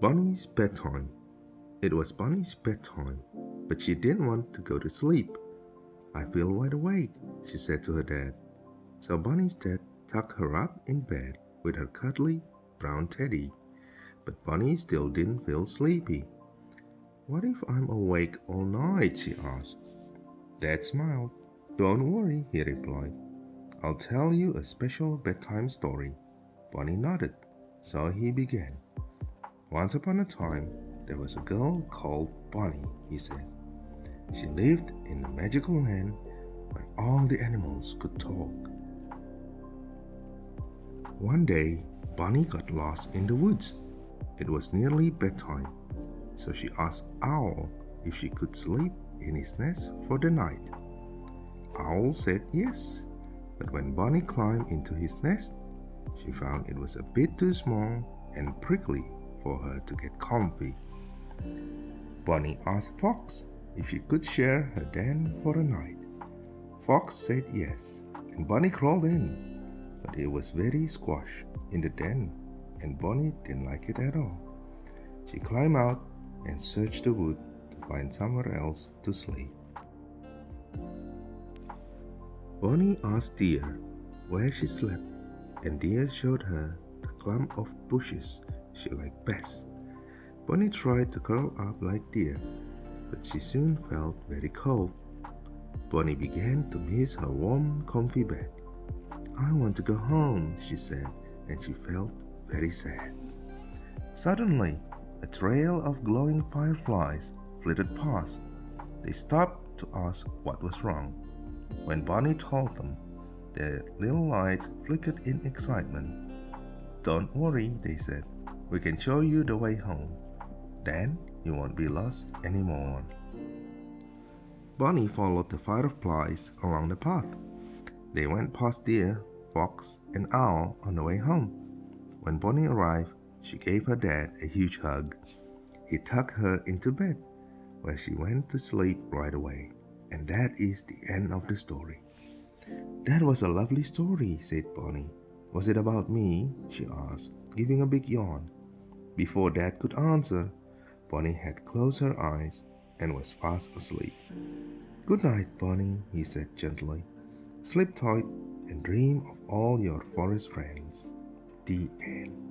Bunny's bedtime. It was Bunny's bedtime, but she didn't want to go to sleep. I feel wide awake, she said to her dad. So Bunny's dad tucked her up in bed with her cuddly brown teddy. But Bunny still didn't feel sleepy. What if I'm awake all night? She asked. Dad smiled. Don't worry, he replied. I'll tell you a special bedtime story. Bunny nodded. So he began. Once upon a time, there was a girl called Bunny, he said. She lived in a magical land where all the animals could talk. One day, Bunny got lost in the woods. It was nearly bedtime, so she asked Owl if she could sleep in his nest for the night. Owl said yes, but when Bunny climbed into his nest, she found it was a bit too small and prickly for her to get comfy. Bunny asked Fox if she could share her den for a night. Fox said yes, and Bunny crawled in, but it was very squashed in the den, and Bunny didn't like it at all. She climbed out and searched the wood to find somewhere else to sleep. Bunny asked Deer where she slept, and Deer showed her the clump of bushes she liked best. Bunny tried to curl up like Deer, but she soon felt very cold. Bunny began to miss her warm, comfy bed. I want to go home, she said, and she felt very sad. Suddenly, a trail of glowing fireflies flitted past. They stopped to ask what was wrong. When Bunny told them, their little lights flickered in excitement. Don't worry, they said. We can show you the way home. Then you won't be lost anymore. Bunny followed the fireflies along the path. They went past Deer, Fox, and Owl on the way home. When Bunny arrived, she gave her dad a huge hug. He tucked her into bed, where she went to sleep right away. And that is the end of the story. That was a lovely story, said Bunny. Was it about me? She asked, giving a big yawn. Before Dad could answer, Bunny had closed her eyes and was fast asleep. Good night, Bunny, he said gently. Sleep tight and dream of all your forest friends. The end.